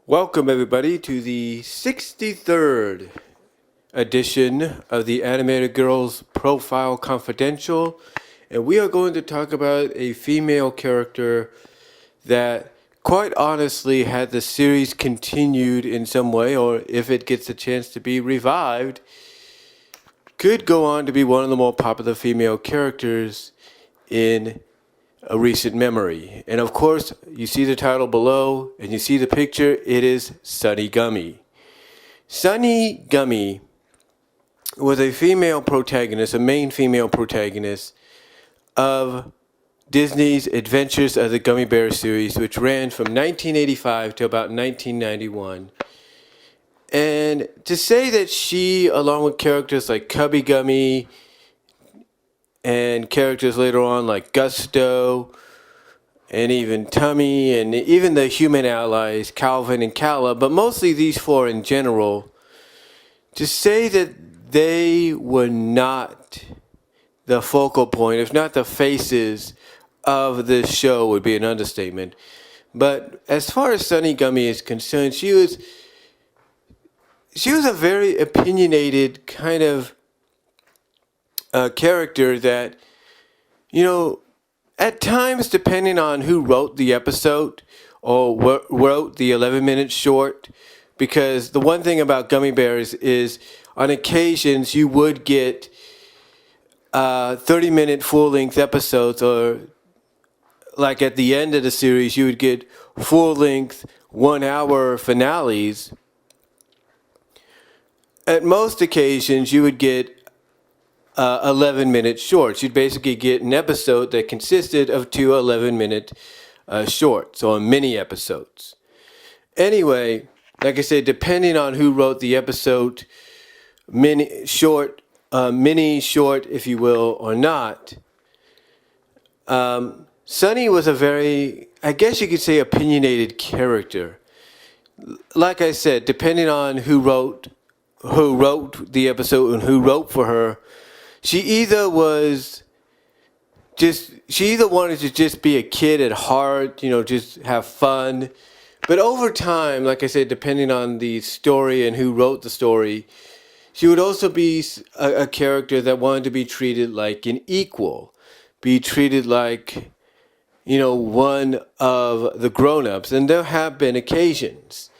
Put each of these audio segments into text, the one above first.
Welcome, everybody, to the 63rd edition of the Animated Girls Profile Confidential. And we are going to talk about a female character that, quite honestly, had the series continued in some way, or if it gets a chance to be revived, could go on to be one of the more popular female characters in a recent memory. And of course, you see the title below and you see the picture. It is Sunni Gummi. Sunni Gummi was a female protagonist, a main female protagonist of Disney's Adventures of the Gummi Bear series, which ran from 1985 to about 1991. And to say that she, along with characters like Cubby Gummi, and characters later on like Gusto, and even Tummy, and even the human allies, Calvin and Calla, but mostly these four in general, to say that they were not the focal point, if not the faces of this show, would be an understatement. But as far as Sunni Gummi is concerned, she was a very opinionated kind of character that, at times, depending on who wrote the episode or wrote the 11-minute short, because the one thing about Gummi Bears is on occasions you would get 30-minute full-length episodes, or like at the end of the series you would get full-length 1-hour finales. At most occasions you would get 11-minute shorts. You'd basically get an episode that consisted of two 11-minute shorts, or mini episodes. Anyway, like I said, depending on who wrote the episode, mini, short, if you will, or not, Sunni was a very, I guess you could say, opinionated character. Like I said, depending on who wrote the episode and who wrote for her, she either wanted to just be a kid at heart, just have fun. But over time, like I said, depending on the story and who wrote the story, she would also be a character that wanted to be treated like an equal, be treated like, one of the grown-ups. And there have been occasions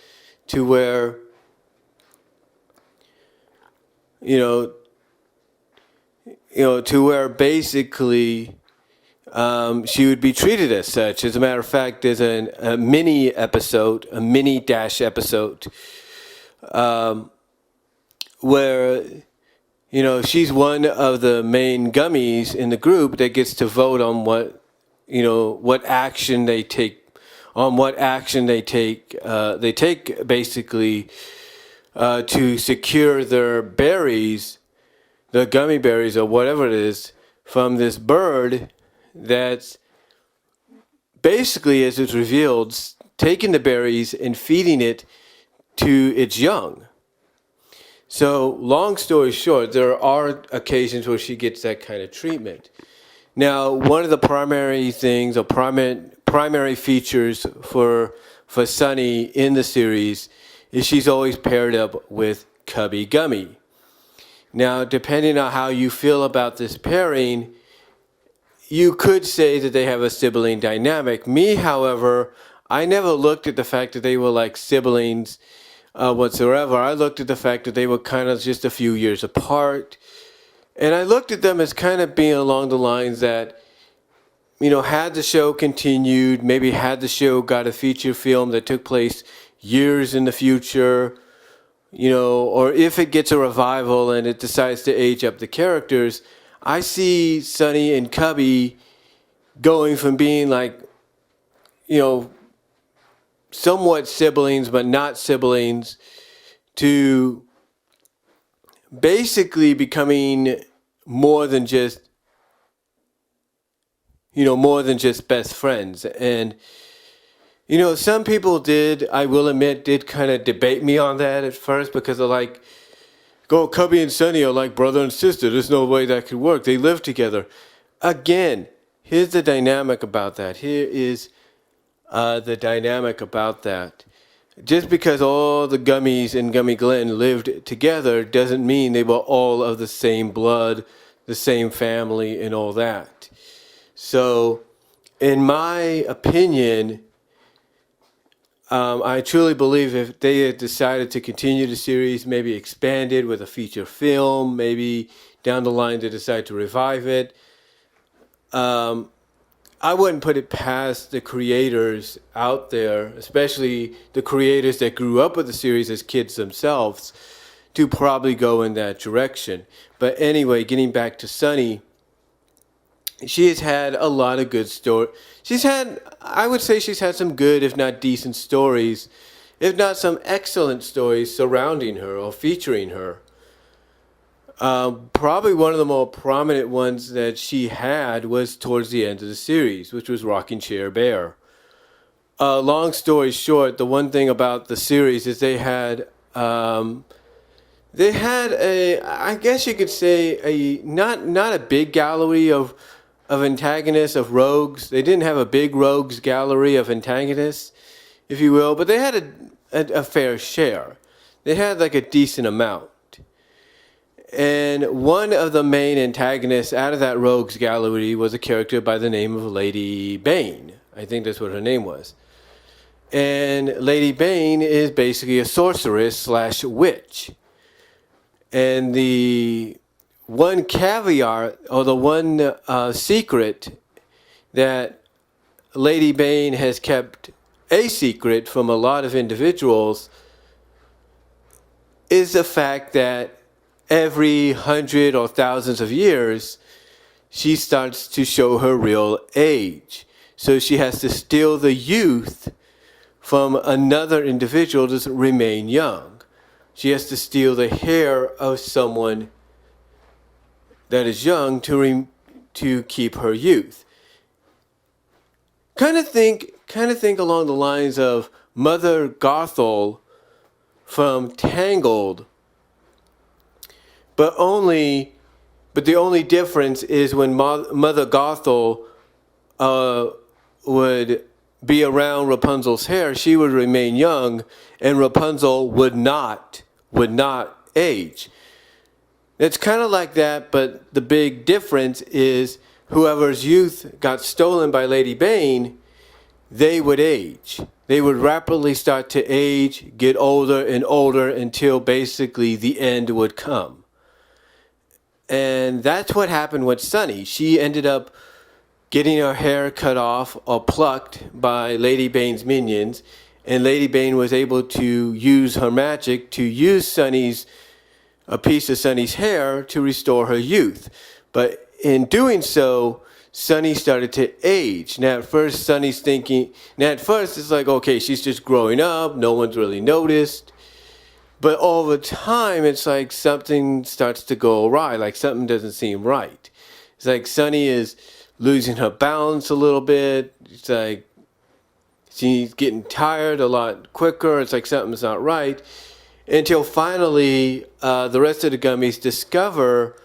to where, to where basically she would be treated as such. As a matter of fact, there's a mini episode, a mini dash episode, where, she's one of the main gummies in the group that gets to vote on what action they take, they take basically to secure their berries, the gummy berries or whatever it is, from this bird that's basically, as it's revealed, taking the berries and feeding it to its young. So, long story short, there are occasions where she gets that kind of treatment. Now, one of the primary things, or primary features for Sunni in the series is she's always paired up with Cubby Gummi. Now, depending on how you feel about this pairing, you could say that they have a sibling dynamic. Me, however, I never looked at the fact that they were like siblings whatsoever. I looked at the fact that they were kind of just a few years apart. And I looked at them as kind of being along the lines that, had the show continued, maybe had the show got a feature film that took place years in the future, or if it gets a revival and it decides to age up the characters, I see Sunni and Cubby going from being like, somewhat siblings but not siblings, to basically becoming more than just best friends. And some people I will admit, did kind of debate me on that at first, because they're like, Cubby and Sunni are like brother and sister. There's no way that could work. They live together. Again, here's the dynamic about that. Here is the dynamic about that. just because all the Gummies in Gummy Glen lived together doesn't mean they were all of the same blood, the same family, and all that. So, in my opinion, I truly believe if they had decided to continue the series, maybe expand it with a feature film, maybe down the line they decide to revive it, I wouldn't put it past the creators out there, especially the creators that grew up with the series as kids themselves, to probably go in that direction. But anyway, getting back to Sunny, she has had a lot of good stories. I would say she's had some good, if not decent stories, if not some excellent stories surrounding her or featuring her. Probably one of the more prominent ones that she had was towards the end of the series, which was Rocking Chair Bear. Long story short, the one thing about the series is they had a, I guess you could say, a not a big gallery of antagonists, of rogues. They didn't have a big rogues gallery of antagonists, if you will, but they had a fair share. They had like a decent amount. And one of the main antagonists out of that rogues gallery was a character by the name of Lady Bane. I think that's what her name was. And Lady Bane is basically a sorceress slash witch. And the one caveat, or the one secret that Lady Bane has kept a secret from a lot of individuals is the fact that every 100 or thousands of years, she starts to show her real age. So she has to steal the youth from another individual to remain young. She has to steal the hair of someone that is young to keep her youth. Kind of think along the lines of Mother Gothel from Tangled. But the only difference is when Mother Gothel would be around Rapunzel's hair, she would remain young, and Rapunzel would not age. It's kind of like that, but the big difference is whoever's youth got stolen by Lady Bane, they would age. They would rapidly start to age, get older and older until basically the end would come. And that's what happened with Sunny. She ended up getting her hair cut off or plucked by Lady Bane's minions, and Lady Bane was able to use her magic to use a piece of Sunny's hair to restore her youth. But in doing so, Sunny started to age. Now at first it's like, okay, she's just growing up, no one's really noticed. But over time, it's like something starts to go awry, like something doesn't seem right. It's like Sunny is losing her balance a little bit. It's like she's getting tired a lot quicker. It's like something's not right. Until finally, the rest of the Gummies discover,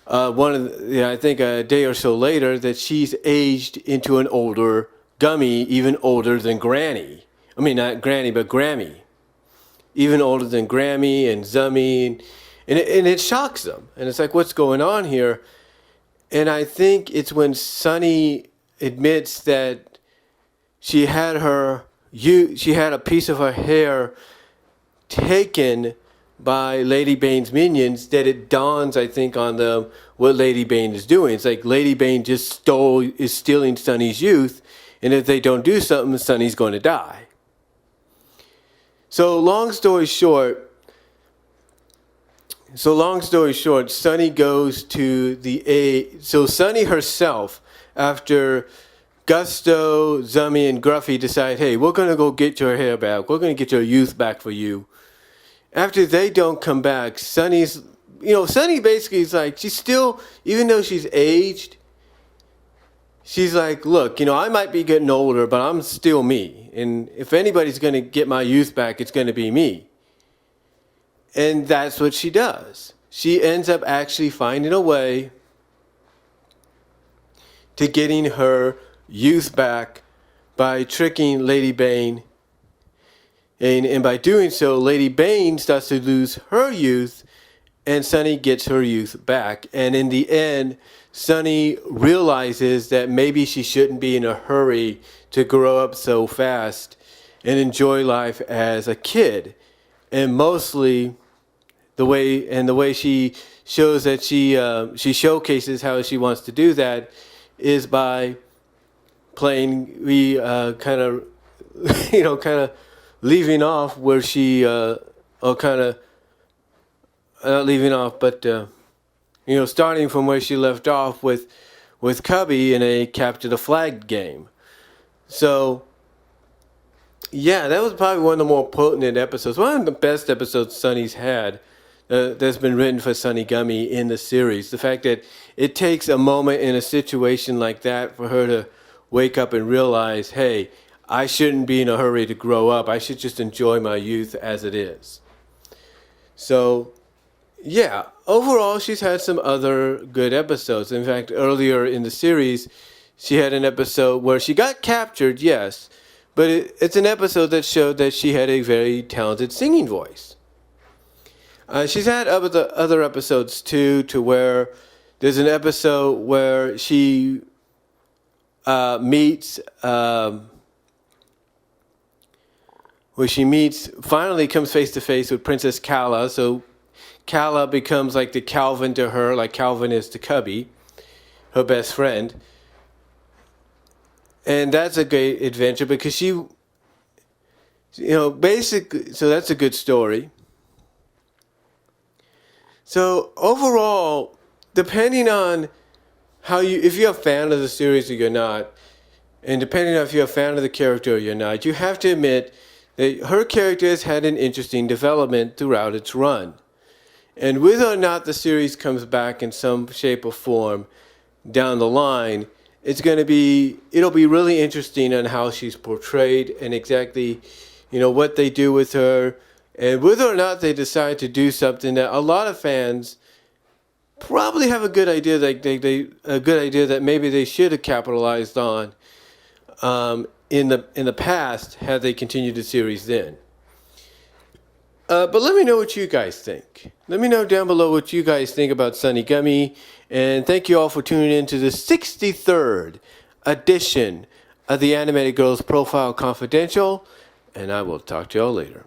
I think a day or so later, that she's aged into an older Gummy, even older than Granny. I mean, not Granny, but Grammy. Even older than Grammy and Zummy, and it shocks them. And it's like, what's going on here? And I think it's when Sunny admits that she had a piece of her hair taken by Lady Bane's minions that it dawns, I think, on them what Lady Bane is doing. It's like Lady Bane just is stealing Sunny's youth, and if they don't do something, Sunny's going to die. So long story short, Sunny goes to so Sunny herself, after Gusto, Zummy, and Gruffy decide, hey, we're going to go get your hair back. We're going to get your youth back for you. After they don't come back, Sunny basically is like, she's still, even though she's aged, she's like, look, I might be getting older, but I'm still me. And if anybody's going to get my youth back, it's going to be me. And that's what she does. She ends up actually finding a way to getting her youth back by tricking Lady Bane And by doing so, Lady Bane starts to lose her youth, and Sunny gets her youth back. And in the end, Sunny realizes that maybe she shouldn't be in a hurry to grow up so fast and enjoy life as a kid. And mostly the way she shows that she showcases how she wants to do that is by playing kind of leaving off where she or kind of not leaving off, but starting from where she left off with Cubby in a capture the flag game. So yeah, that was probably one of the more potent episodes, one of the best episodes Sunny's had that's been written for Sunni Gummi in the series. The fact that it takes a moment in a situation like that for her to wake up and realize, hey, I shouldn't be in a hurry to grow up. I should just enjoy my youth as it is. So yeah, overall, she's had some other good episodes. In fact, earlier in the series, she had an episode where she got captured, yes, but it's an episode that showed that she had a very talented singing voice. She's had other episodes too, to where there's an episode where she finally comes face to face with Princess Kala. So Kala becomes like the Calvin to her, like Calvin is to Cubby, her best friend. And that's a great adventure because she, basically, so that's a good story. So overall, depending on if you're a fan of the series or you're not, and depending on if you're a fan of the character or you're not, you have to admit that her character has had an interesting development throughout its run. And whether or not the series comes back in some shape or form down the line, it'll be really interesting on how she's portrayed and exactly, what they do with her, and whether or not they decide to do something that a lot of fans probably have a good idea that maybe they should have capitalized on in the past had they continued the series then. But let me know what you guys think. Let me know down below what you guys think about Sunni Gummi. And thank you all for tuning in to the 63rd edition of the Animated Girls Profile Confidential. And I will talk to y'all later.